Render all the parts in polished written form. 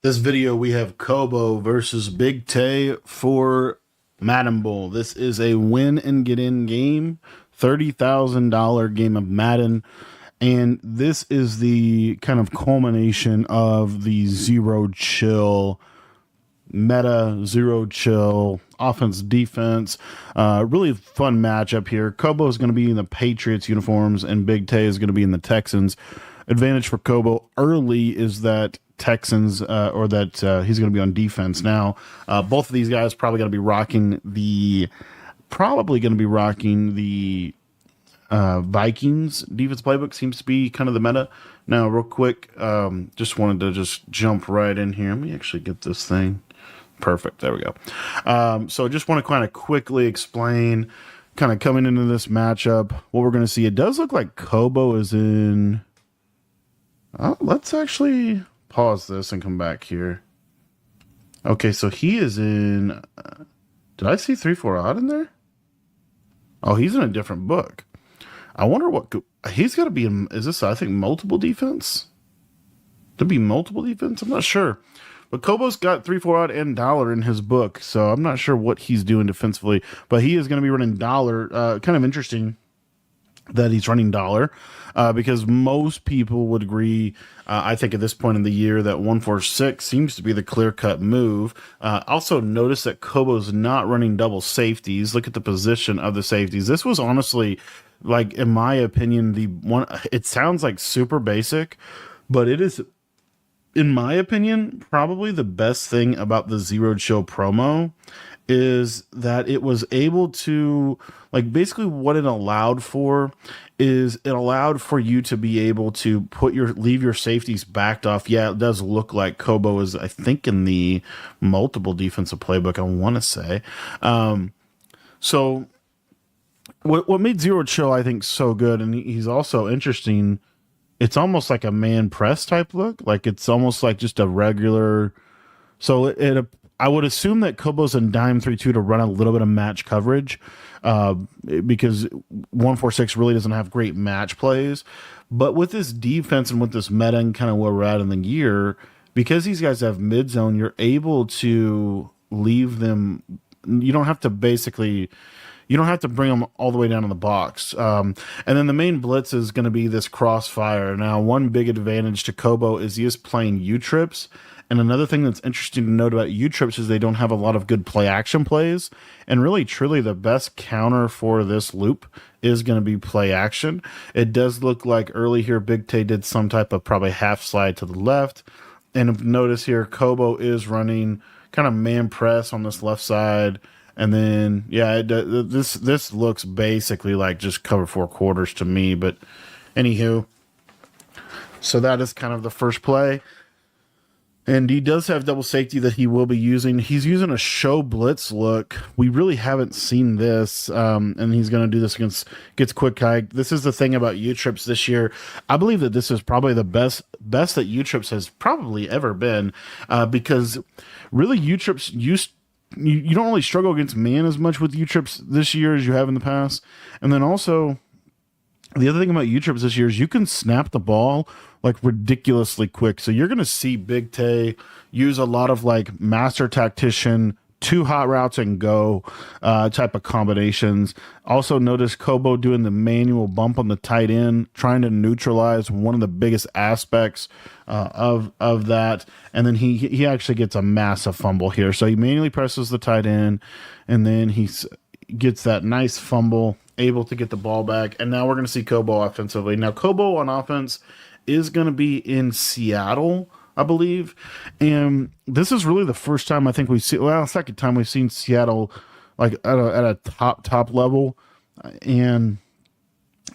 This video, we have Kobo versus Big Tay for Madden Bowl. This is a win and get in game, $30,000 game of Madden. And this is the kind of culmination of the zero chill meta, zero chill offense, defense. Really fun matchup here. Kobo is going to be in the Patriots uniforms, and Big Tay is going to be in the Texans. Advantage for Kobo early is that Texans or that he's going to be on defense now. Both of these guys probably going to be rocking the Vikings defense playbook. Seems to be kind of the meta now. Real quick, just wanted to just jump right in here. Let me actually get this thing perfect. There we go. So just want to kind of quickly explain, kind of coming into this matchup, what we're going to see. It does look like Kobo is in. Let's actually pause this and come back here. Okay, so he is in. Did I see 3-4 odd in there? Oh, he's in a different book. I wonder what he's got to be in. Is this, I think, multiple defense? To be multiple defense? I'm not sure. But Kobo's got 3-4 odd and dollar in his book, so I'm not sure what he's doing defensively. But he is going to be running dollar. Kind of interesting that he's running dollar because most people would agree, I think, at this point in the year that 146 seems to be the clear-cut move. Also notice that Kobo's not running double safeties. Look at the position of the safeties. This was honestly, like, in my opinion, the one. It sounds like super basic, but it is, in my opinion, probably the best thing about the Zero Chill promo is that it was able to, like, basically what it allowed for is it allowed for you to be able to leave your safeties backed off. Yeah, it does look like Kobo is, I think, in the multiple defensive playbook, I want to say. So what made Zero Chill, I think, so good, and he's also interesting, it's almost like a man press type look. Like, it's almost like just a regular. So I would assume that Kobo's in dime 3-2 to run a little bit of match coverage, because 146 really doesn't have great match plays. But with this defense and with this meta and kind of where we're at in the year, because these guys have mid zone, you're able to leave them. You don't have to bring them all the way down to the box. And then the main blitz is going to be this crossfire. Now, one big advantage to Kobo is he is playing U-trips. And another thing that's interesting to note about U-trips is they don't have a lot of good play action plays. And really, truly, the best counter for this loop is going to be play action. It does look like early here, Big Tay did some type of probably half slide to the left. And notice here, Kobo is running kind of man press on this left side. And then, yeah, this looks basically like just cover 4 quarters to me. But anywho, so that is kind of the first play. And he does have double safety that he will be using. He's using a show blitz look. We really haven't seen this. And he's going to do this against Quick Hike. This is the thing about U-Trips this year. I believe that this is probably the best that U-Trips has probably ever been. Because really U-Trips you don't really struggle against man as much with U-Trips this year as you have in the past. And then also, the other thing about U-Trips this year is you can snap the ball like ridiculously quick. So you're going to see Big Tay use a lot of like master tactician, 2 hot routes and go type of combinations. Also notice Kobo doing the manual bump on the tight end, trying to neutralize one of the biggest aspects of that. And then he actually gets a massive fumble here. So he manually presses the tight end, and then he gets that nice fumble, able to get the ball back. And now we're going to see Kobo offensively. Now, Kobo on offense is going to be in Seattle, I believe. And this is really the first time I think second time we've seen Seattle like at a top level. And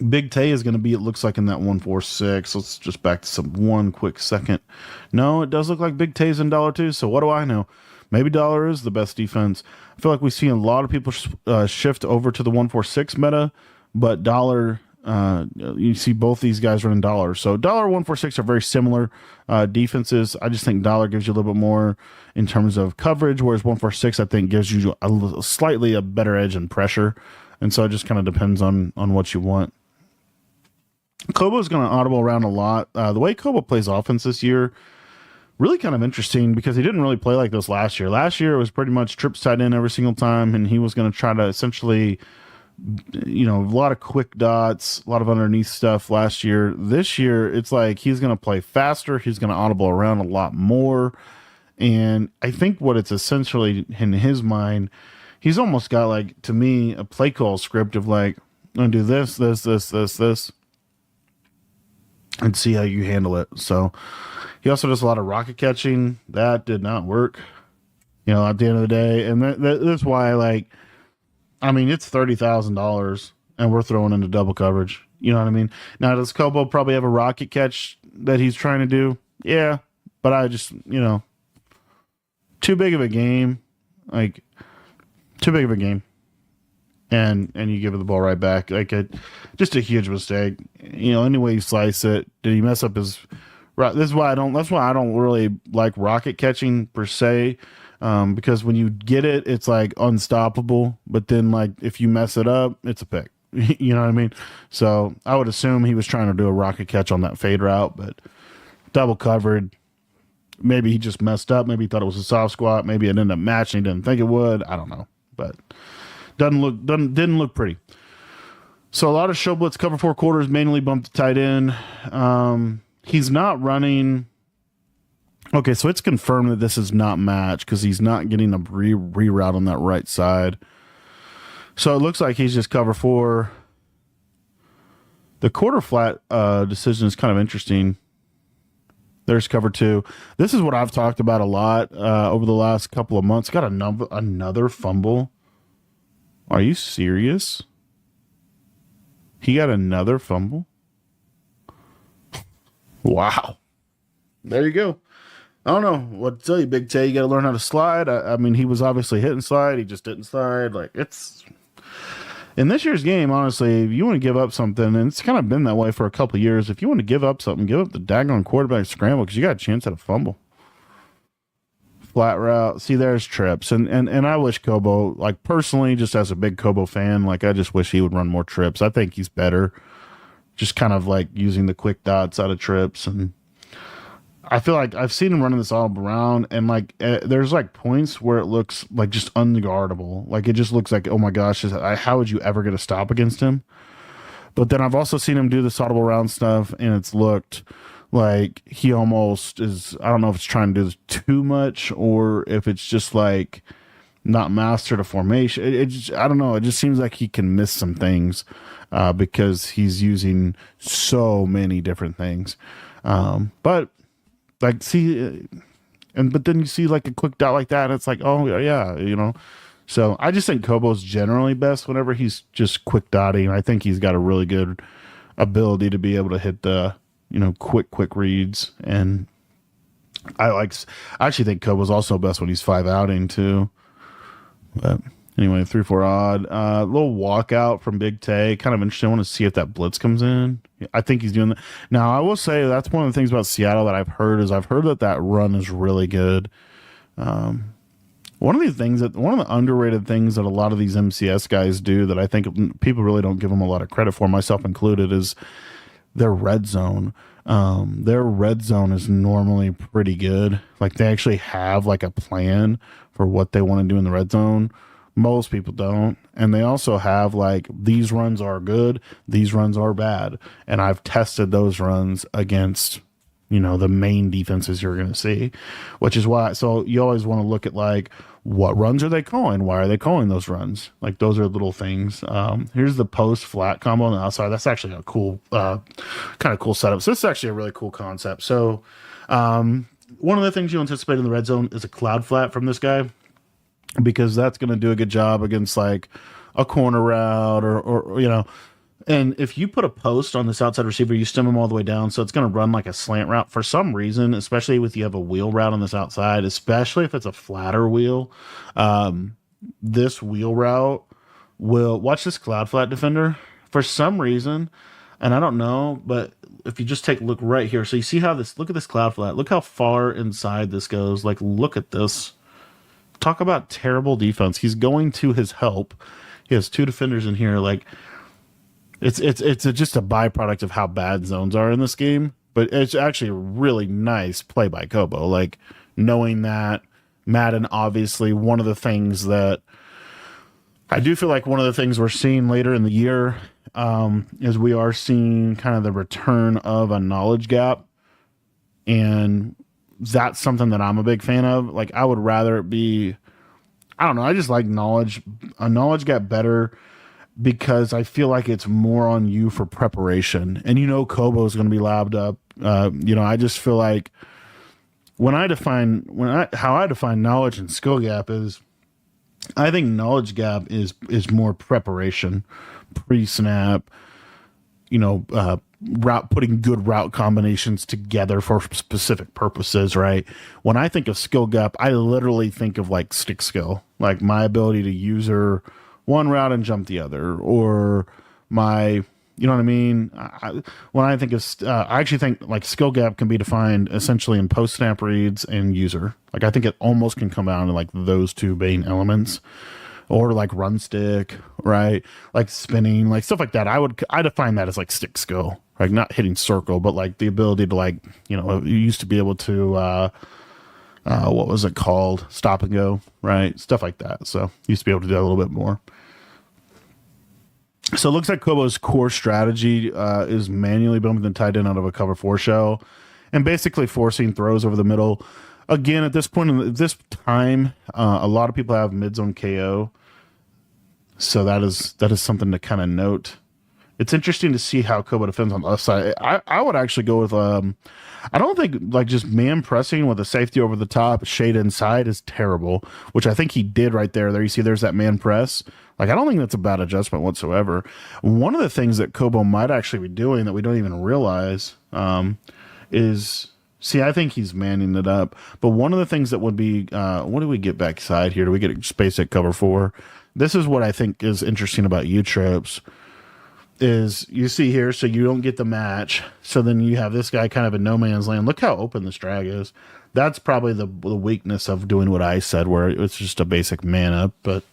Big Tay is going to be, it looks like, in that 146. Let's just back to one quick second. No, it does look like Big Tay's in dollar too. So what do I know? Maybe dollar is the best defense. I feel like we've seen a lot of people shift over to the 146 meta, but dollar, you see both these guys running dollar. So dollar 146 are very similar defenses. I just think dollar gives you a little bit more in terms of coverage, whereas 146 I think gives you slightly a better edge in pressure. And so it just kind of depends on what you want. Kobo is going to audible around a lot. The way Kobo plays offense this year, really kind of interesting because he didn't really play like this last year. Last year it was pretty much trips tight end every single time, and he was going to try to essentially, a lot of quick dots, a lot of underneath stuff last year. This year it's like he's going to play faster, he's going to audible around a lot more. And I think what it's essentially in his mind, he's almost got, like, to me, a play call script of like, I'm going to do this, and see how you handle it. So he also does a lot of rocket catching. That did not work, at the end of the day. And that's why, like, I mean, it's $30,000 and we're throwing into double coverage. You know what I mean? Now, does Kobo probably have a rocket catch that he's trying to do? Yeah. But I just, too big of a game. Like, too big of a game. And you give it the ball right back. Like, just a huge mistake. Any way you slice it. Did he mess up his... Right, that's why I don't really like rocket catching per se, because when you get it, it's like unstoppable. But then, like, if you mess it up, it's a pick. You know what I mean? So I would assume he was trying to do a rocket catch on that fade route, but double covered. Maybe he just messed up. Maybe he thought it was a soft squat. Maybe it ended up matching. He didn't think it would. I don't know, but didn't look pretty. So a lot of show blitz cover 4 quarters, mainly bumped the tight end. He's not running. Okay, so it's confirmed that this is not match because he's not getting a reroute on that right side. So it looks like he's just cover 4. The quarter flat decision is kind of interesting. There's cover 2. This is what I've talked about a lot over the last couple of months. Got another fumble. Are you serious? He got another fumble? Wow. There you go. I don't know what to tell you, Big Tay. You got to learn how to slide. I mean, he was obviously hitting slide. He just didn't slide. Like, it's... In this year's game, honestly, if you want to give up something, and it's kind of been that way for a couple of years, if you want to give up something, give up the daggone quarterback scramble because you got a chance at a fumble. Flat route. See, there's trips. And I wish Kobo, like, personally, just as a big Kobo fan, like, I just wish he would run more trips. I think he's better. Just kind of like using the quick dots out of trips. And I feel like I've seen him running this all around, and like there's like points where it looks like just unguardable. Like it just looks like, oh my gosh, how would you ever get a stop against him? But then I've also seen him do this audible round stuff, and it's looked like he almost is, I don't know if it's trying to do this too much or if it's just like not mastered a formation. I don't know. It just seems like he can miss some things because he's using so many different things. But like, but then you see like a quick dot like that, and it's like, oh yeah, So I just think Kobo's generally best whenever he's just quick dotting. I think he's got a really good ability to be able to hit the, quick reads. And I actually think Kobo's also best when he's 5 outing too. But anyway, 3-4 odd. Little walkout from Big Tay. Kind of interesting. I want to see if that blitz comes in. I think he's doing that. Now, I will say that's one of the things about Seattle that I've heard that run is really good. One of the underrated things that a lot of these MCS guys do that I think people really don't give them a lot of credit for, myself included, is their red zone. Their red zone is normally pretty good. Like they actually have like a plan for what they want to do in the red zone. Most people don't. And they also have like, these runs are good, these runs are bad. And I've tested those runs against, the main defenses you're going to see, which is why. So you always want to look at like, what runs are they calling? Why are they calling those runs? Like those are little things. Here's the post flat combo on the outside. That's actually a cool, kind of cool setup. So this is actually a really cool concept. So one of the things you anticipate in the red zone is a cloud flat from this guy, because that's going to do a good job against like a corner route or and if you put a post on this outside receiver, you stem him all the way down. So it's going to run like a slant route for some reason, especially if you have a wheel route on this outside, especially if it's a flatter wheel. This wheel route will watch this cloud flat defender for some reason. And I don't know, but if you just take a look right here, so you see how look at this cloud flat, look how far inside this goes. Like, look at this. Talk about terrible defense. He's going to his help. He has 2 defenders in here. Like, it's just a byproduct of how bad zones are in this game. but it's actually a really nice play by Kobo. Like, knowing that Madden, obviously, one of the things that I do feel like one of the things we're seeing later in the year is we are seeing kind of the return of a knowledge gap. And that's something that I'm a big fan of. Like, I would rather it be, I don't know, I just like a knowledge gap better because I feel like it's more on you for preparation. And Kobo is going to be labbed up. I just feel like how I define knowledge and skill gap is, I think knowledge gap is more preparation, pre-snap, putting good route combinations together for specific purposes, right? When I think of skill gap, I literally think of like stick skill, like my ability to user one route and jump the other, or my, you know what I mean? When I think of, I actually think like skill gap can be defined essentially in post snap reads and user. Like, I think it almost can come down to like those two main elements, or like run stick, right? Like spinning, like stuff like that. I define that as like stick skill, like not hitting circle, but like the ability to like, you used to be able to, what was it called? Stop and go, right? Stuff like that. So used to be able to do that a little bit more. So it looks like Kobo's core strategy is manually bumping the tight end out of a cover 4 shell and basically forcing throws over the middle. Again, at this point in this time, a lot of people have mid-zone KO. So that is something to kind of note. It's interesting to see how Kobo defends on the left side. I would actually go with, I don't think like just man pressing with a safety over the top, shade inside is terrible, which I think he did right there. There you see there's that man press. Like, I don't think that's a bad adjustment whatsoever. One of the things that Kobo might actually be doing that we don't even realize is, see, I think he's manning it up. But one of the things that would be, what do we get backside here? Do we get space at cover 4? This is what I think is interesting about U-trips. Is you see here, so you don't get the match. So then you have this guy kind of in no man's land. Look how open this drag is. That's probably the weakness of doing what I said, where it's just a basic man up. But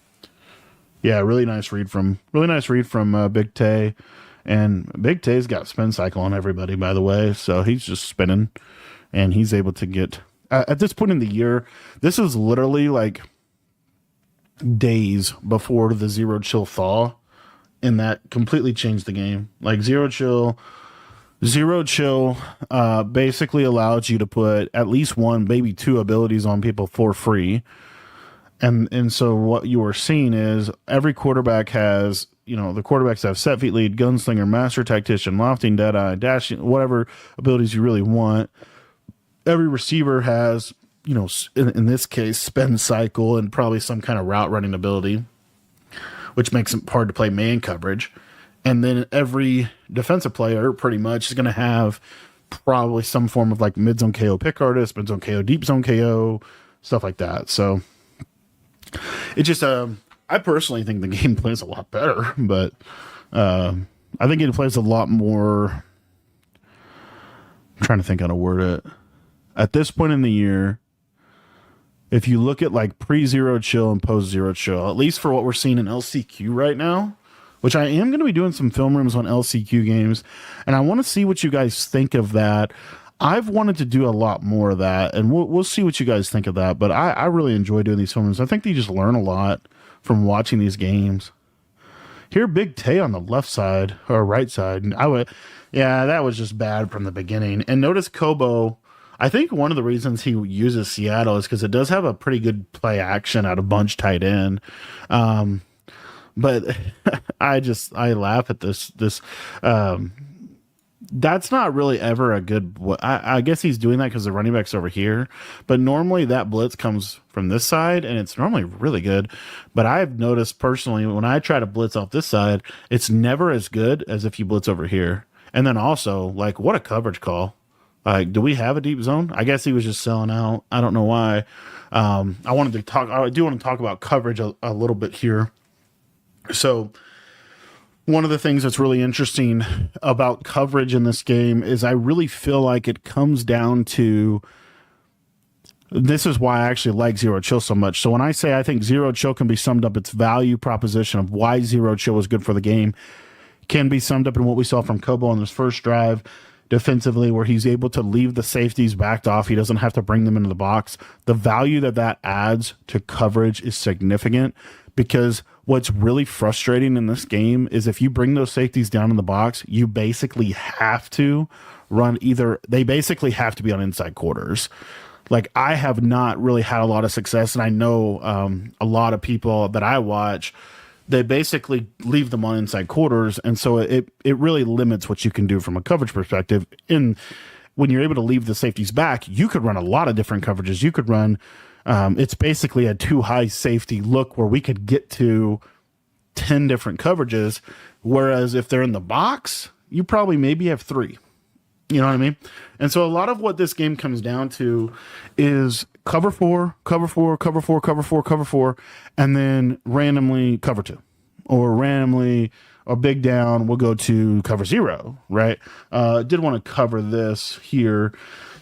yeah, really nice read from Big Tay. And Big Tay's got spin cycle on everybody, by the way. So he's just spinning, and he's able to get at this point in the year. This is literally like days before the zero chill thaw. And that completely changed the game. Like zero chill basically allows you to put at least one, maybe two abilities on people for free. And so what you are seeing is every quarterback has, the quarterbacks have set feet lead, gunslinger, master tactician, lofting, deadeye, dashing, whatever abilities you really want. Every receiver has, in this case, spin cycle and probably some kind of route running ability, which makes it hard to play man coverage. And then every defensive player pretty much is going to have probably some form of like mid-zone KO pick artist, mid-zone KO, deep zone KO, stuff like that. So it just, I personally think the game plays a lot better, but I think it plays a lot more, I'm trying to think how to word it. At this point in the year, if you look at like pre-zero chill and post-zero chill, at least for what we're seeing in LCQ right now, which I am going to be doing some film rooms on LCQ games, and I want to see what you guys think of that. I've wanted to do a lot more of that, and we'll see what you guys think of that, but I really enjoy doing these film rooms. I think you just learn a lot from watching these games. Here, Big Tay on the left side, or right side, that was just bad from the beginning. And notice Kobo, I think one of the reasons he uses Seattle is because it does have a pretty good play action out of bunch tight end. But I laugh at this. That's not really ever a good, I guess he's doing that because the running back's over here. But normally that blitz comes from this side, and it's normally really good. But I've noticed personally, when I try to blitz off this side, it's never as good as if you blitz over here. And then also, like, what a coverage call. Like, do we have a deep zone? I guess he was just selling out. I don't know why. I do want to talk about coverage a little bit here. So one of the things that's really interesting about coverage in this game is I really feel like it comes down to, this is why I actually like zero chill so much. So when I say I think zero chill can be summed up, its value proposition of why zero chill is good for the game can be summed up in what we saw from Kobo on this first drive. defensively, where he's able to leave the safeties backed off. He doesn't have to bring them into the box. The value that adds to coverage is significant, because what's really frustrating in this game is if you bring those safeties down in the box, you basically have to run they basically have to be on inside quarters. Like, I have not really had a lot of success, and I know a lot of people that I watch, they basically leave them on inside quarters, and so it really limits what you can do from a coverage perspective. And when you're able to leave the safeties back, you could run a lot of different coverages. You could run, it's basically a too high safety look where we could get to 10 different coverages, whereas if they're in the box, you probably maybe have 3. You know what I mean? And so a lot of what this game comes down to is cover 4, cover 4, cover 4, cover 4, cover 4, and then randomly cover 2. Or randomly, a big down, we'll go to cover 0, right? Did want to cover this here.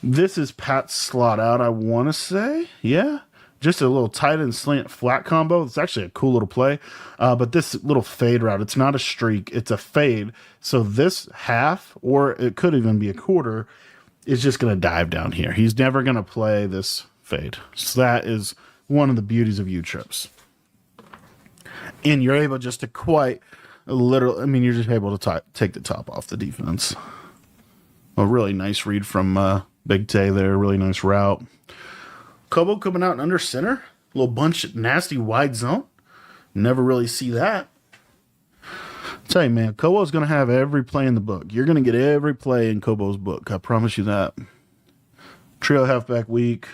This is Pat's slot out, I want to say. Yeah. Just a little tight end slant flat combo. It's actually a cool little play. But this little fade route, it's not a streak, it's a fade. So this half, or it could even be a quarter, is just going to dive down here. He's never going to play this fade. So that is one of the beauties of U-trips. And you're able just to you're just able to take the top off the defense. A really nice read from Big Tay there. Really nice route. Kobo coming out under center. A little bunch of nasty wide zone. Never really see that. Tell you, man, Kobo's going to have every play in the book. You're going to get every play in Kobo's book. I promise you that. Trio halfback weak.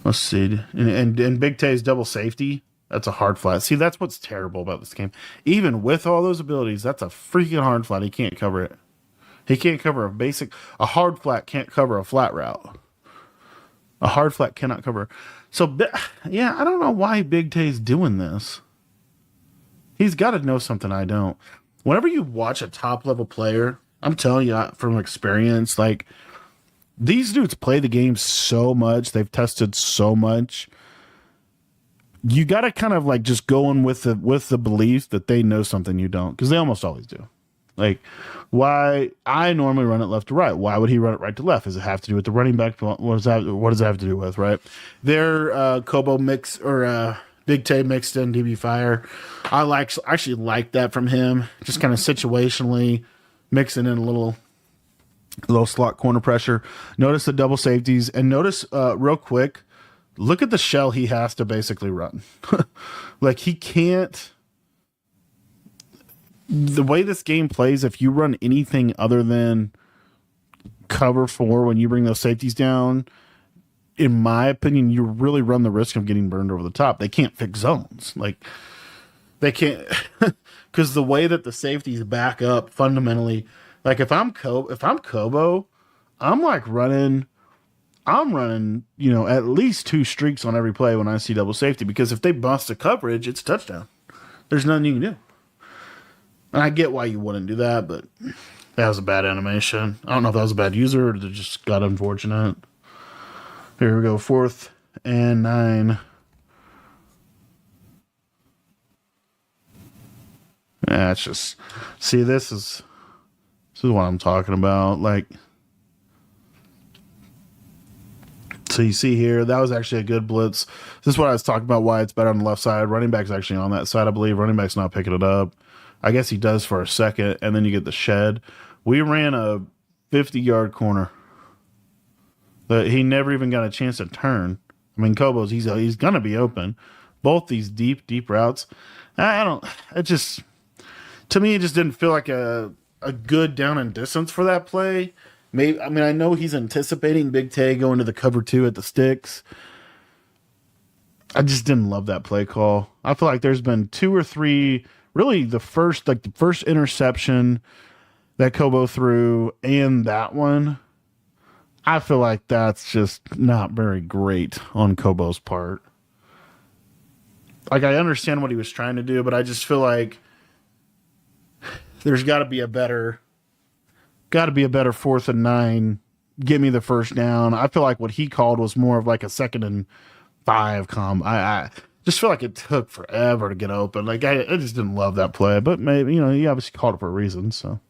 Let's see. And Big Tay's double safety. That's a hard flat. See, that's what's terrible about this game. Even with all those abilities, that's a freaking hard flat. He can't cover it. He can't cover a hard flat can't cover a flat route. A hard flat cannot cover. So, yeah, I don't know why Big Tay's doing this. He's got to know something I don't. Whenever you watch a top-level player, I'm telling you from experience, like, these dudes play the game so much. They've tested so much. You got to kind of, like, just go in with the belief that they know something you don't, because they almost always do. Like, why I normally run it left to right. Why would he run it right to left? Does it have to do with the running back? What does it have to do with, right? Their Kobo mix, or Big Tay mixed in DB Fire. I actually like that from him. Just kind of situationally mixing in a little slot corner pressure. Notice the double safeties, and notice real quick, look at the shell he has to basically run. Like, he can't. The way this game plays, if you run anything other than cover 4 when you bring those safeties down, in my opinion, you really run the risk of getting burned over the top. They can't fix zones. Like, they can't, because the way that the safeties back up fundamentally, like if I'm Kobo, I'm running, at least 2 streaks on every play when I see double safety, because if they bust a coverage, it's a touchdown. There's nothing you can do. And I get why you wouldn't do that, but that was a bad animation. I don't know if that was a bad user or they just got unfortunate. Here we go, 4th and 9. Yeah, it's just, see, this is what I'm talking about. Like, so you see here, that was actually a good blitz. This is what I was talking about, why it's better on the left side. Running back's actually on that side, I believe. Running back's not picking it up. I guess he does for a second, and then you get the shed. We ran a 50-yard corner. But he never even got a chance to turn. I mean, Kobo's, he's going to be open. Both these deep routes. To me, it just didn't feel like a good down and distance for that play. Maybe, I mean, I know he's anticipating Big Tay going to the cover 2 at the sticks. I just didn't love that play call. I feel like there's been 2 or 3... Really, the first interception that Kobo threw and that one, I feel like that's just not very great on Kobo's part. Like, I understand what he was trying to do, but I just feel like there's got to be a better 4th and 9. Get me the first down. I feel like what he called was more of like a 2nd and 5 combo. Just feel like it took forever to get open. Like I just didn't love that play, but maybe he obviously called it for a reason. So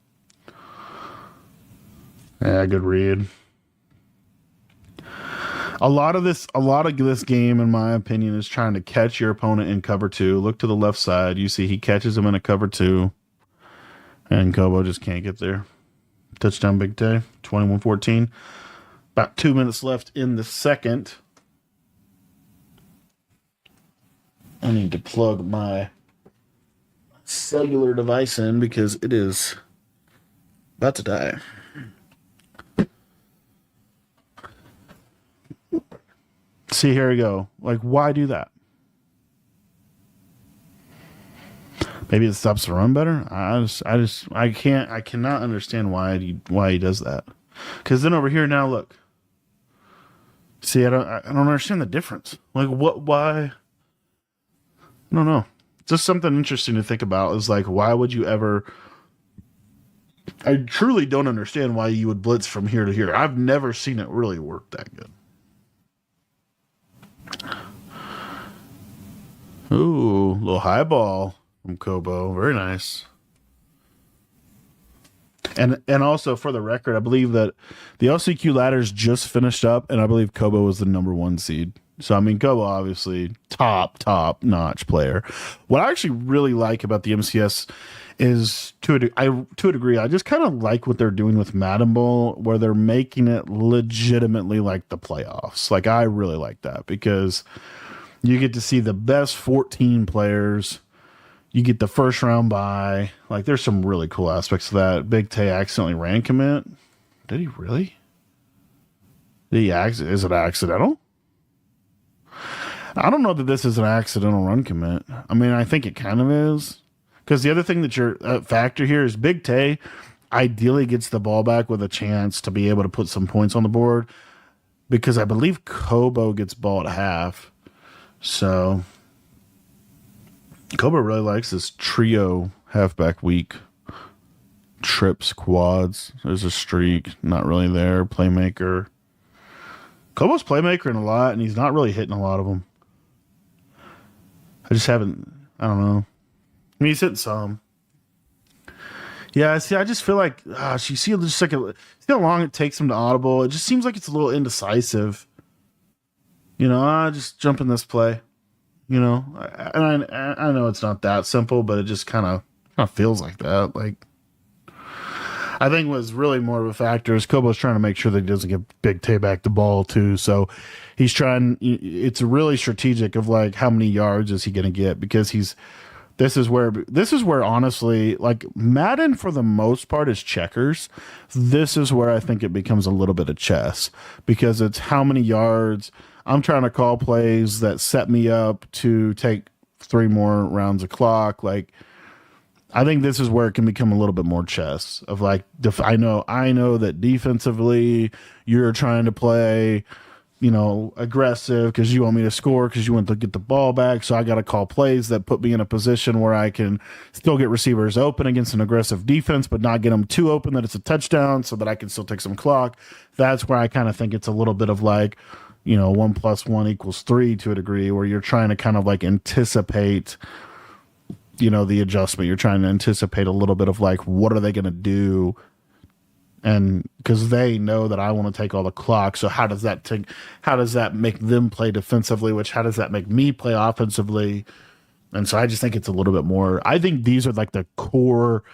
yeah, good read. A lot of this game, in my opinion, is trying to catch your opponent in cover two. Look to the left side. You see he catches him in a cover two, and Kobo just can't get there. Touchdown, Big Tay, 21-14. About 2 minutes left in the second. I need to plug my cellular device in because it is about to die. See, here we go. Like, why do that? Maybe it stops the run better. I cannot understand why he does that. Because then over here now, look. See, I don't understand the difference. Like, what? Why? I don't know. Just something interesting to think about is like, why would you ever? I truly don't understand why you would blitz from here to here. I've never seen it really work that good. Ooh, little high ball from Kobo. Very nice. And also for the record, I believe that the LCQ ladders just finished up, and I believe Kobo was the number 1 seed. So I mean, Kobo obviously top notch player. What I actually really like about the MCS is to a degree, I just kind of like what they're doing with Madden Bowl, where they're making it legitimately like the playoffs. Like I really like that because you get to see the best 14 players. You get the first round bye. Like, there's some really cool aspects of that. Big Tay accidentally ran commit. Did he really? Is it accidental? I don't know that this is an accidental run commit. I mean, I think it kind of is. Because the other thing that you're factor here is Big Tay ideally gets the ball back with a chance to be able to put some points on the board. Because I believe Kobo gets ball at half. So Kobo really likes this trio halfback week. Trips, quads. There's a streak. Not really there. Playmaker. Kobo's playmaker a lot, and he's not really hitting a lot of them. I just haven't. I don't know. I mean, he's hitting some. Yeah, see, I just feel like you see how long it takes him to audible. It just seems like it's a little indecisive. Just jump in this play. And I know it's not that simple, but it just kind of feels like that. Like, I think what's really more of a factor is Kobo's trying to make sure that he doesn't give Big Tay back the ball too. So he's trying. It's really strategic of like how many yards is he going to get, because this is where honestly, like, Madden for the most part is checkers. This is where I think it becomes a little bit of chess, because it's how many yards. I'm trying to call plays that set me up to take 3 more rounds of clock. Like, I think this is where it can become a little bit more chess of like, I know that defensively you're trying to play, aggressive because you want me to score, because you want to get the ball back. So I got to call plays that put me in a position where I can still get receivers open against an aggressive defense, but not get them too open that it's a touchdown, so that I can still take some clock. That's where I kind of think it's a little bit of like, 1 + 1 = 3 to a degree, where you're trying to kind of like anticipate, the adjustment. You're trying to anticipate a little bit of like, what are they going to do? And because they know that I want to take all the clock. So how does that make them play defensively? How does that make me play offensively? And so I just think it's a little bit more, I think these are like the core.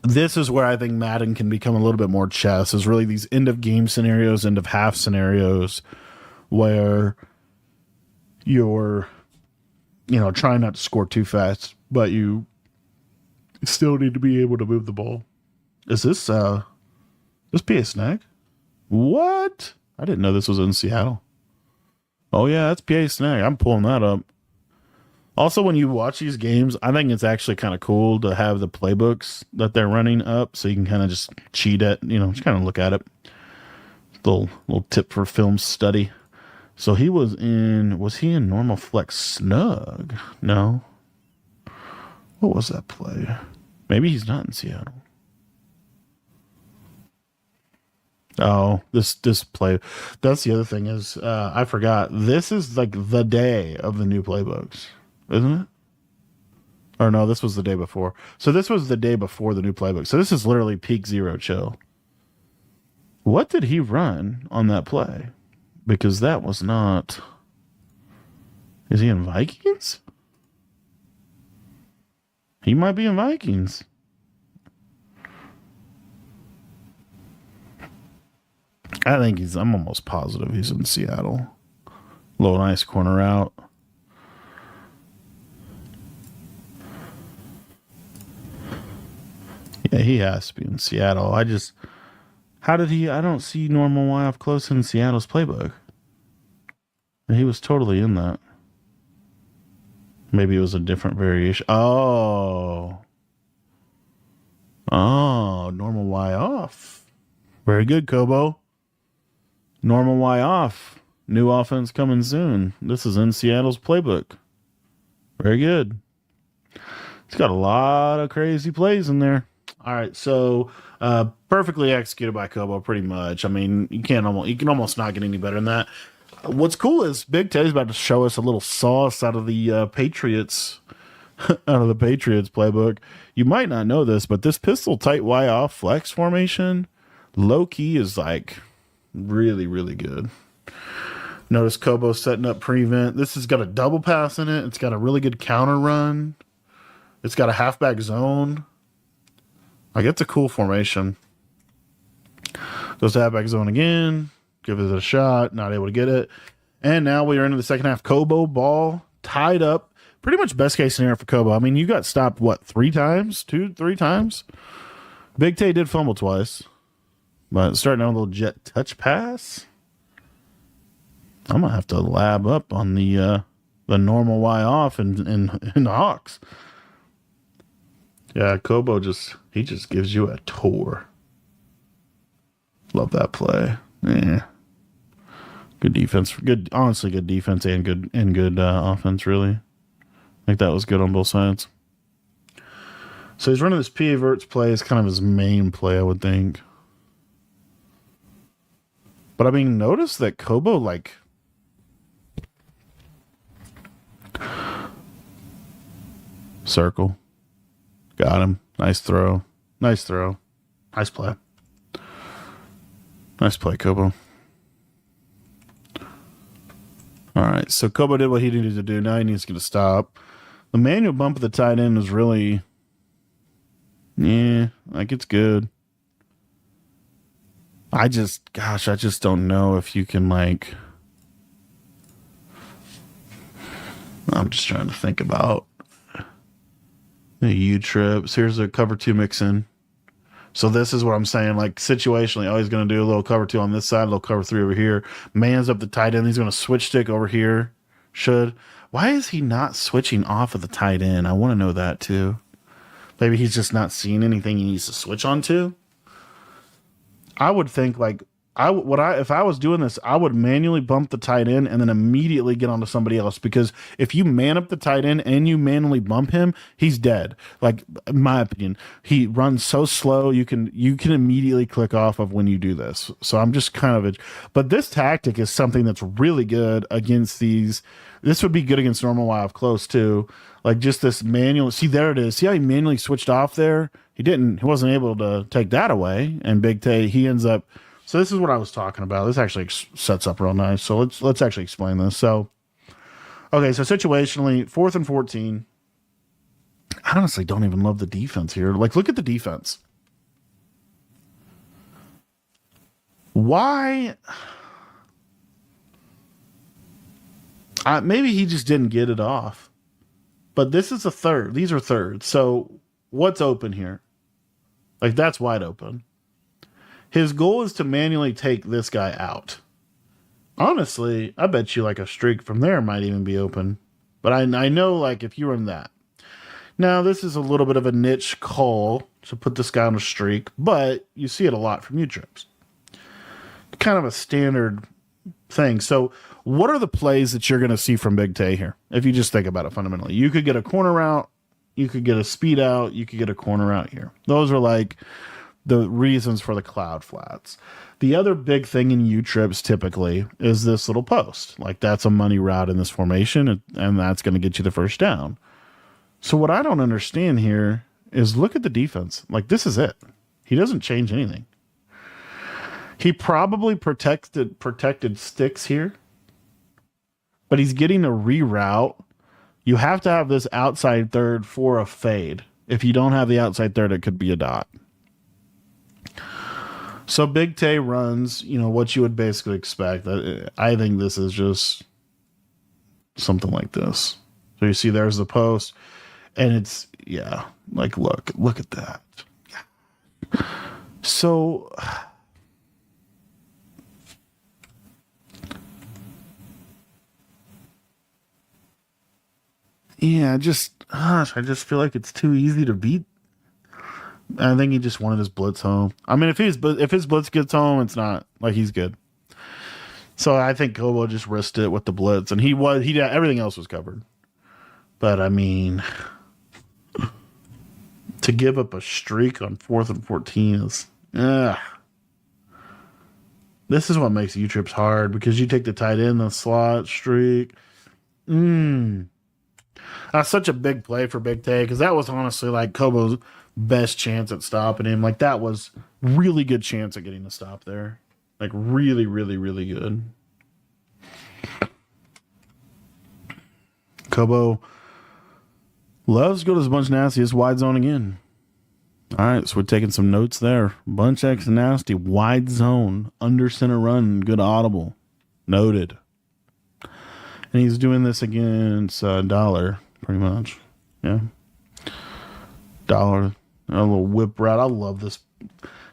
This is where I think Madden can become a little bit more chess, is really these end of game scenarios, end of half scenarios, where you're, trying not to score too fast, but you still need to be able to move the ball. Is this PA Snag? What? I didn't know this was in Seattle. Oh yeah, that's PA Snag. I'm pulling that up. Also, when you watch these games, I think it's actually kind of cool to have the playbooks that they're running up, so you can kind of just cheat at, just kind of look at it. Little tip for film study. So was he in normal flex snug? No. What was that play? Maybe he's not in Seattle. Oh, this play. That's the other thing is I forgot. This is like the day of the new playbooks, isn't it? Or no, this was the day before. So this was the day before the new playbook. So this is literally peak zero chill. What did he run on that play? Because that was not. Is he in Vikings? He might be in Vikings. I'm almost positive he's in Seattle. Little nice corner out. Yeah, he has to be in Seattle. How did he? I don't see normal Y off close in Seattle's playbook. He was totally in that. Maybe it was a different variation. Oh, normal Y off. Very good, Kobo. Normal Y off. New offense coming soon. This is in Seattle's playbook. Very good. It's got a lot of crazy plays in there. All right, so perfectly executed by Kobo, pretty much. I mean, you can almost not get any better than that. What's cool is Big Tay's about to show us a little sauce out of the Patriots, out of the Patriots playbook. You might not know this, but this pistol tight Y off flex formation, low key, is like really, really good. Notice Kobo setting up prevent. This has got a double pass in it. It's got a really good counter run. It's got a halfback zone. Like, it's a cool formation. Goes to halfback zone again. Give it a shot. Not able to get it. And now we are into the second half. Kobo ball tied up. Pretty much best case scenario for Kobo. I mean, you got stopped, what, 3 times? 2-3 times? Big Tay did fumble twice. But starting out with a little jet touch pass. I'm going to have to lab up on the normal Y off in the Hawks. Yeah, Kobo just gives you a tour. Love that play. Yeah. Good defense. Honestly, good defense and good offense, really. I think that was good on both sides. So he's running this PA verts play as kind of his main play, I would think. But I mean, notice that Kobo, like, circle. Got him. Nice throw. Nice throw. Nice play. Nice play, Kobo. All right, so Kobo did what he needed to do. Now he needs to get a stop. The manual bump of the tight end is really, like, it's good. I just don't know if you can, like, I'm just trying to think about the U-trips. Here's a cover 2 mix-in. So this is what I'm saying. Like, situationally, he's going to do a little cover 2 on this side, a little cover 3 over here. Man's up the tight end. He's going to switch stick over here. Why is he not switching off of the tight end? I want to know that too. Maybe he's just not seeing anything he needs to switch onto. I would think, like, if I was doing this, I would manually bump the tight end and then immediately get onto somebody else, because if you man up the tight end and you manually bump him, he's dead. Like, in my opinion, he runs so slow, you can immediately click off of when you do this. So I'm just kind of but this tactic is something that's really good against these. This would be good against normal Y off close too. Like, just this manual. See, there it is. See how he manually switched off there? He wasn't able to take that away. And Big Tay, he ends up. So this is what I was talking about. This actually sets up real nice. So let's actually explain this. So, okay, so situationally, 4th and 14. I honestly don't even love the defense here. Like, look at the defense. Why? Maybe he just didn't get it off. But this is a third. These are thirds. So what's open here? Like, that's wide open. His goal is to manually take this guy out. Honestly, I bet you like a streak from there might even be open. But I know, like, if you run that. Now, this is a little bit of a niche call to put this guy on a streak, but you see it a lot from U-trips. Kind of a standard thing. So what are the plays that you're going to see from Big Tay here? If you just think about it fundamentally. You could get a corner route. You could get a speed out. You could get a corner out here. Those are like the reasons for the cloud flats. The other big thing in U trips typically is this little post. Like that's a money route in this formation, and that's going to get you the first down. So what I don't understand here is look at the defense. Like this is it. He doesn't change anything. He probably protected sticks here, but he's getting a reroute. You have to have this outside third for a fade. If you don't have the outside third, it could be a dot. So Big Tay runs, what you would basically expect. I think this is just something like this. So you see there's the post, and it's, like, look at that. So I just feel like it's too easy to beat. I think he just wanted his blitz home. I mean, if his blitz gets home, it's not like he's good. So I think Kobo just risked it with the blitz, and everything else was covered. But I mean, to give up a streak on 4th and 14 is, this is what makes U trips hard, because you take the tight end, the slot streak. That's such a big play for Big Tay, because that was honestly like Kobo's best chance at stopping him. Like that was really good chance at getting the stop there. Like really, really, really good. Kobo loves to go to this bunch nasty. It's wide zone again. All right, so we're taking some notes there. Bunch X nasty, wide zone, under center run, good audible. Noted. And he's doing this against dollar, pretty much. Yeah. Dollar. A little whip route. I love this.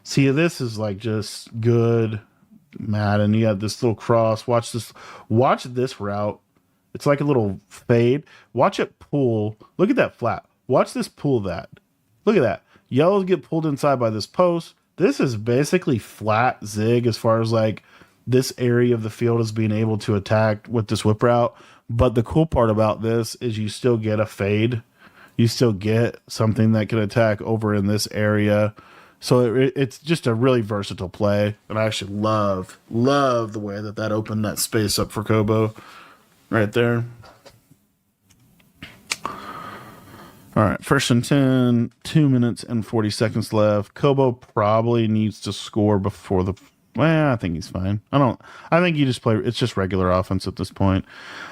See, this is like just good Madden. You got this little cross. Watch this route. It's like a little fade. Watch it pull. Look at that flat. Watch this pull that. Look at that. Yellows get pulled inside by this post. This is basically flat zig as far as like this area of the field is being able to attack with this whip route. But the cool part about this is you still get a fade. You still get something that can attack over in this area. So it's just a really versatile play. And I actually love the way that opened that space up for Kobo right there. All right, 1st and 10, 2 minutes and 40 seconds left. Kobo probably needs to score before I think he's fine. I think you just play, it's just regular offense at this point.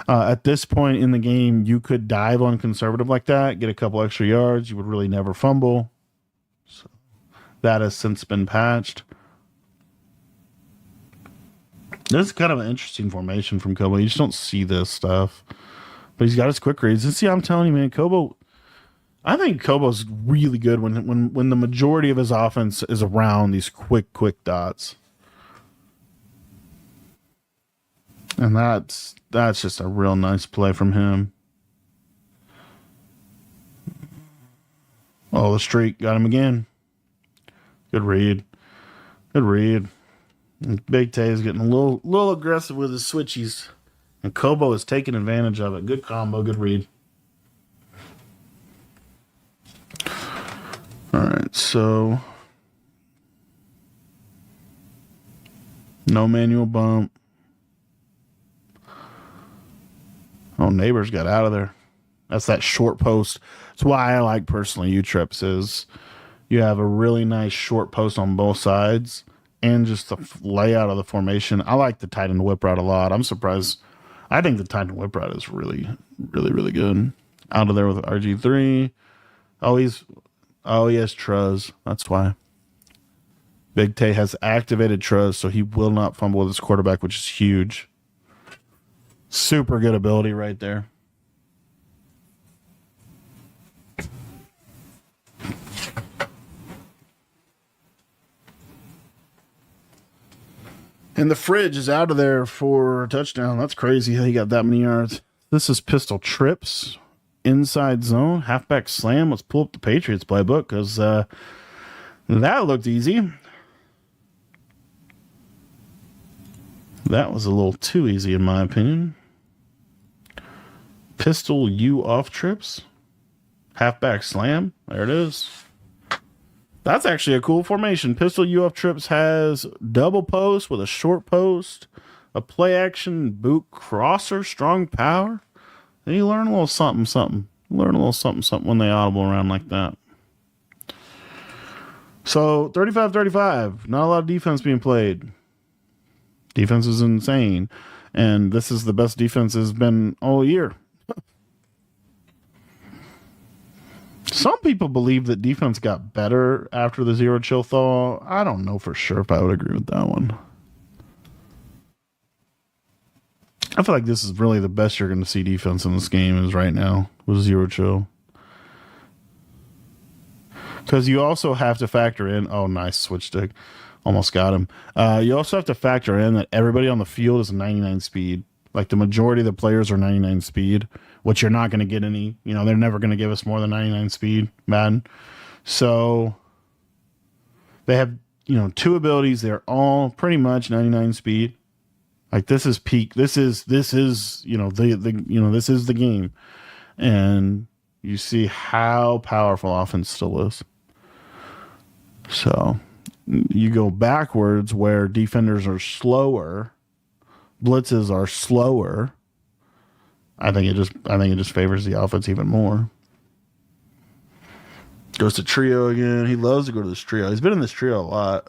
At this point in the game, you could dive on conservative like that, get a couple extra yards. You would really never fumble. So that has since been patched. This is kind of an interesting formation from Kobo. You just don't see this stuff. But he's got his quick reads. And see, I'm telling you, man, I think Kobo's really good when the majority of his offense is around these quick dots. And that's just a real nice play from him. Oh, the streak got him again. Good read. And Big Tay is getting a little aggressive with his switchies. And Kobo is taking advantage of it. Good combo, good read. All right, so no manual bump. Oh, Neighbors got out of there. That's that short post. That's why I like personally U-trips is you have a really nice short post on both sides and just the layout of the formation. I like the tight end whip route a lot. I'm surprised. I think the tight end whip route is really, really, really good. Out of there with RG3. Oh, he has Truz. That's why. Big Tay has activated Truz, so he will not fumble with his quarterback, which is huge. Super good ability right there. And the fridge is out of there for a touchdown. That's crazy how he got that many yards. This is pistol trips. Inside zone. Halfback slam. Let's pull up the Patriots playbook because that looked easy. That was a little too easy in my opinion. Pistol U off trips. Halfback slam. There it is. That's actually a cool formation. Pistol UF Trips has double post with a short post, a play action boot crosser, strong power. And you learn a little something, something. Learn a little something, something when they audible around like that. So 35-35. Not a lot of defense being played. Defense is insane. And this is the best defense has been all year. Some people believe that defense got better after the zero chill thaw. I don't know for sure if I would agree with that one. I feel like this is really the best you're going to see defense in this game is right now with zero chill. Because you also have to factor in, oh, nice switch stick. Almost got him. You also have to factor in that everybody on the field is 99 speed. Like the majority of the players are 99 speed, which you're not going to get any, they're never going to give us more than 99 speed, Madden. So they have, two abilities. They're all pretty much 99 speed. Like this is peak. This is this is the game. And you see how powerful offense still is. So you go backwards where defenders are slower, blitzes are slower. I think it just favors the offense even more. Goes to trio again. He loves to go to this trio. He's been in this trio a lot.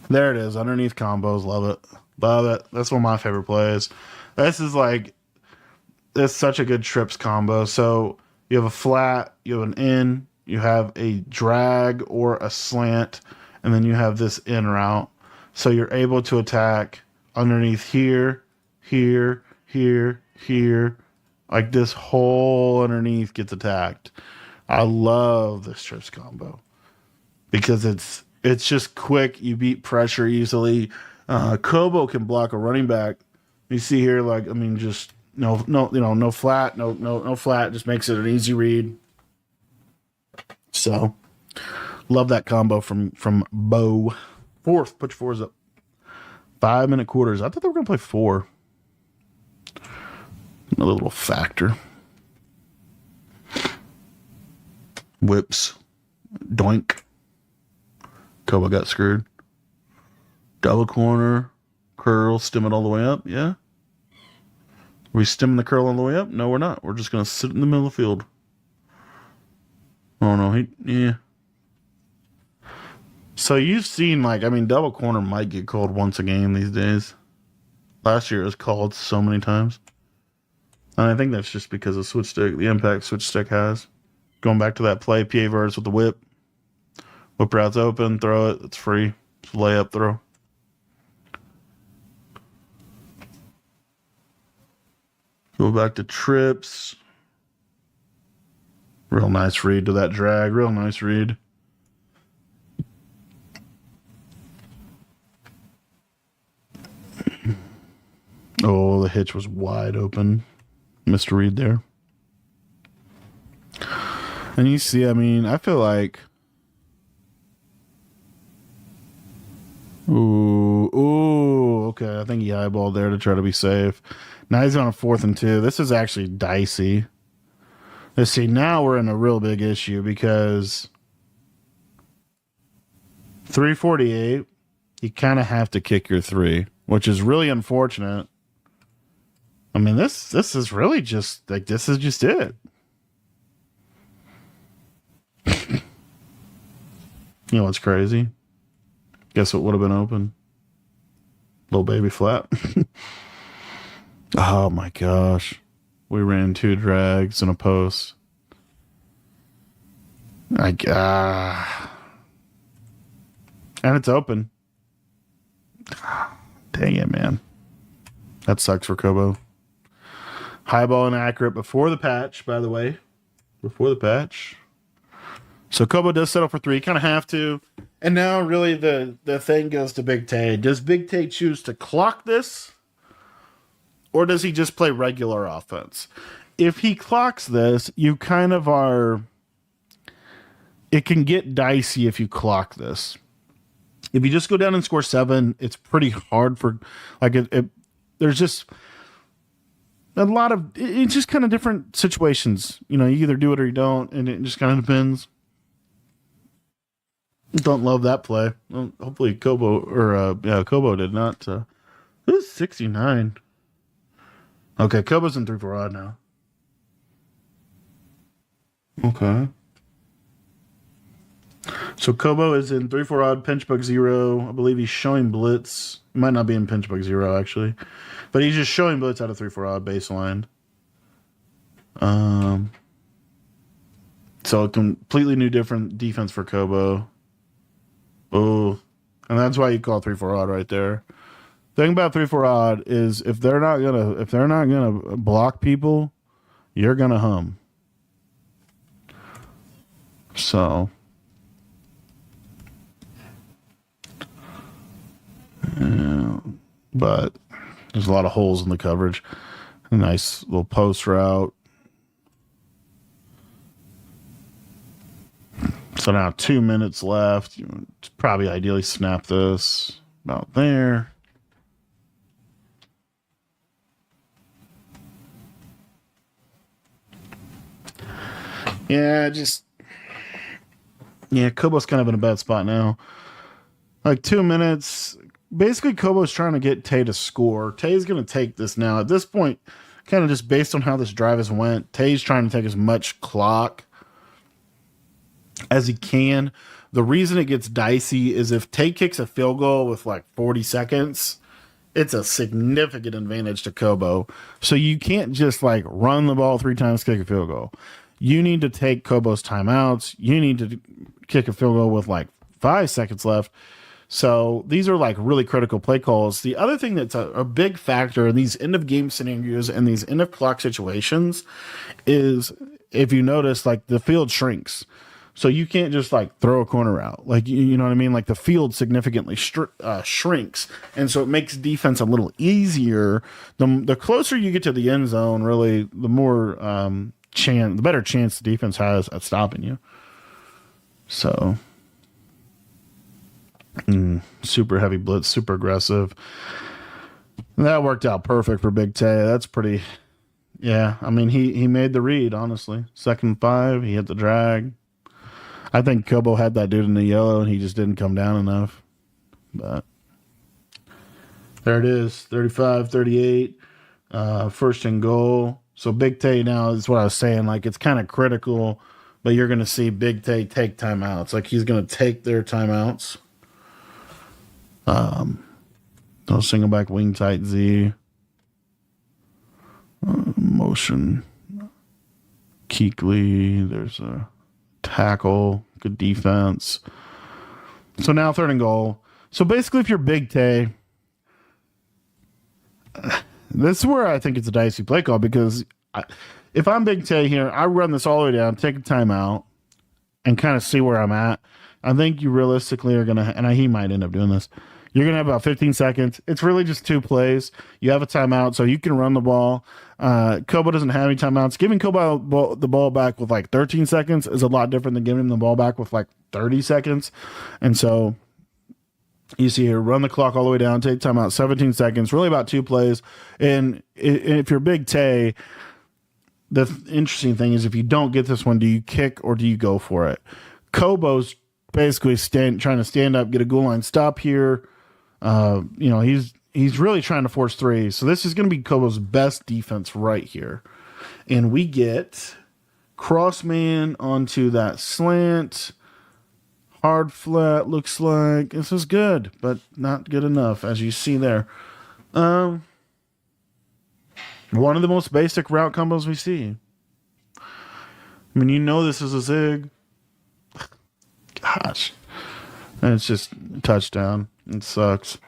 There it is. Underneath combos. Love it. Love it. That's one of my favorite plays. This is such a good trips combo. So you have a flat, you have an in, you have a drag or a slant, and then you have this in route. So you're able to attack underneath here, here, here, here. Like this whole underneath gets attacked. I love this trips combo because it's just quick. You beat pressure easily. Kobo can block a running back. You see here, just no flat, no flat. Just makes it an easy read. So, love that combo from Bo. Fourth, put your fours up. 5-minute quarters. I thought they were gonna play 4. Another little factor. Whips. Doink. Kobo got screwed. Double corner. Curl. Stem it all the way up. Yeah. Are we stemming the curl all the way up? No, we're not. We're just going to sit in the middle of the field. Oh, no. Yeah. So you've seen, double corner might get called once a game these days. Last year it was called so many times. And I think that's just because of switch stick, the impact switch stick has. Going back to that play, PA verse with the whip. Whip routes open, throw it. It's free. It's a layup throw. Go back to trips. Real nice read to that drag. Real nice read. Oh, the hitch was wide open. Missed a read there. And you see, I feel like... Ooh, okay. I think he eyeballed there to try to be safe. Now he's on a 4th and 2. This is actually dicey. Let's see. Now we're in a real big issue because 348, you kind of have to kick your 3, which is really unfortunate. This is really just this is just it. You know what's crazy? Guess what would have been open? Little baby flat. Oh my gosh. We ran 2 drags and a post. And it's open. Dang it, man. That sucks for Kobo. High ball inaccurate before the patch, by the way. Before the patch. So Kobo does settle for 3. Kind of have to. And now really the thing goes to Big Tay. Does Big Tay choose to clock this? Or does he just play regular offense? If he clocks this, you kind of are... It can get dicey if you clock this. If you just go down and score 7, it's pretty hard for... There's just... a lot of it's just kind of different situations. You either do it or you don't, and it just kind of depends. Don't love that play. Well, hopefully Kobo or Kobo did not. It was 69. Okay, Kobo's in 3-4 odd now. Okay. So Kobo is in 3-4 odd, pinch bug 0. I believe he's showing blitz. He might not be in pinch bug 0 actually, but he's just showing blitz out of 3-4 odd baseline. So a completely new different defense for Kobo. Oh, and that's why you call 3-4 odd right there. Thing about 3-4 odd is if they're not gonna block people, you're gonna hum. So. Yeah, but there's a lot of holes in the coverage. A nice little post route. So now 2 minutes left. You probably ideally snap this about there. Yeah, Kobo's kind of in a bad spot now. Like 2 minutes. Basically, Kobo's trying to get Tay to score. Tay's going to take this now. At this point, kind of just based on how this drive has went, Tay's trying to take as much clock as he can. The reason it gets dicey is if Tay kicks a field goal with like 40 seconds, it's a significant advantage to Kobo. So you can't just like run the ball 3 times, kick a field goal. You need to take Kobo's timeouts. You need to kick a field goal with like 5 seconds left. So these are like really critical play calls. The other thing that's a big factor in these end of game scenarios and these end of clock situations is if you notice, like the field shrinks. So you can't just like throw a corner out. Like, you know what I mean? Like the field significantly shrinks. And so it makes defense a little easier. The closer you get to the end zone, really, the more the better chance the defense has at stopping you. So super heavy blitz, super aggressive. And that worked out perfect for Big Tay. That's pretty. Yeah, I mean he made the read. Honestly, 2nd and 5, he hit the drag. I think Kobo had that dude in the yellow, and he just didn't come down enough. But there it is, 35-38, 1st and goal. So Big Tay now is what I was saying. Like it's kind of critical, but you're going to see Big Tay take timeouts. Like he's going to take their timeouts. No single back wing tight Z. Motion. Keekly. There's a tackle. Good defense. So now 3rd and goal. So basically, if you're Big Tay, this is where I think it's a dicey play call because if I'm Big Tay here, I run this all the way down, take a timeout, and kind of see where I'm at. I think you realistically are going to, and he might end up doing this, you're going to have about 15 seconds. It's really just 2 plays. You have a timeout, so you can run the ball. Kobo doesn't have any timeouts. Giving Kobo the ball back with like 13 seconds is a lot different than giving him the ball back with like 30 seconds. And so you see here, run the clock all the way down, take timeout, 17 seconds, really about 2 plays. And if you're Big Tay, the interesting thing is if you don't get this one, do you kick or do you go for it? Kobo's basically trying to stand up, get a goal line stop here. He's really trying to force 3. So this is going to be Kobo's best defense right here. And we get crossman onto that slant. Hard flat looks like this is good, but not good enough, as you see there. One of the most basic route combos we see. I mean, this is a zig. Gosh. And it's just a touchdown. It sucks.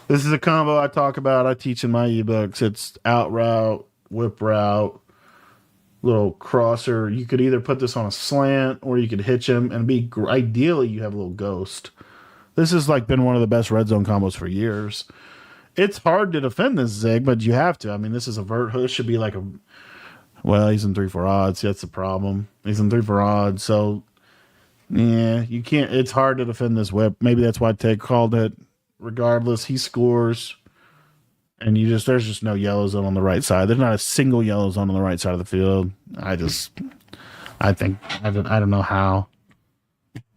This is a combo I talk about. I teach in my ebooks. It's out route, whip route, little crosser. You could either put this on a slant or you could hitch him and ideally you have a little ghost. This has like been one of the best red zone combos for years. It's hard to defend this zig, but you have to. I mean, this is a vert hook. Should be like he's in 3-4 odds. That's the problem. He's in 3-4 odds. So yeah, you can't. It's hard to defend this whip. Maybe that's why Ted called it. Regardless, he scores. And there's just no yellow zone on the right side. There's not a single yellow zone on the right side of the field. I don't know how.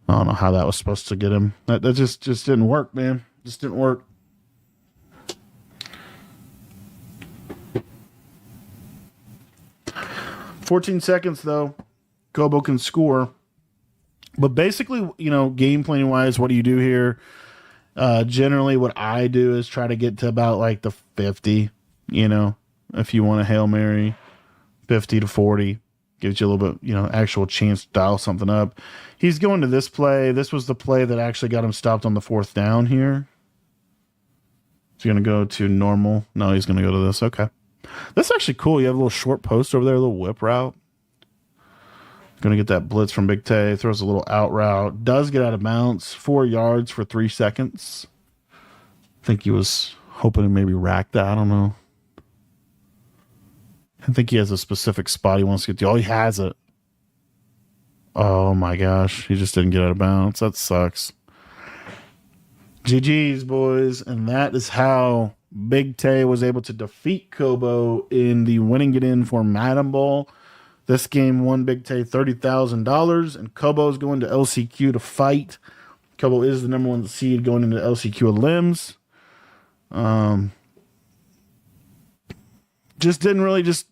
I don't know how that was supposed to get him. That just didn't work, man. Just didn't work. "14 seconds, though. Kobo can score. But basically, game planning wise, what do you do here? Generally, what I do is try to get to about like the 50, if you want a Hail Mary, 50 to 40. Gives you a little bit, actual chance to dial something up. He's going to this play. This was the play that actually got him stopped on the 4th down here. He's going to go to normal. No, he's going to go to this. Okay. That's actually cool. You have a little short post over there, a little whip route. Going to get that blitz from Big Tay. Throws a little out route. Does get out of bounds. 4 yards for 3 seconds. I think he was hoping to maybe rack that. I don't know. I think he has a specific spot he wants to get to. Oh, he has it. Oh, my gosh. He just didn't get out of bounds. That sucks. GG's, boys. And that is how Big Tay was able to defeat Kobo in the winning it in for Madden Bowl. This game won Big Tay $30,000, and Kobo is going to LCQ to fight. Kobo is the number 1 seed going into LCQ of limbs. Just didn't really this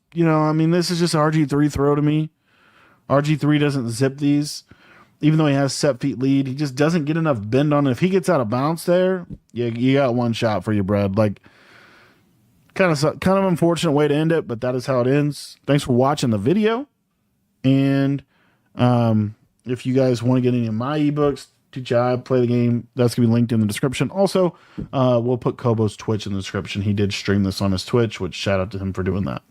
is just RG3 throw to me. RG3 doesn't zip these. Even though he has set feet lead, he just doesn't get enough bend on it. If he gets out of bounds there, you got one shot for your bread. Like, kind of unfortunate way to end it, but that is how it ends. Thanks for watching the video. And if you guys want to get any of my ebooks, teach you how to play the game, that's going to be linked in the description. Also, we'll put Kobo's Twitch in the description. He did stream this on his Twitch, which shout out to him for doing that.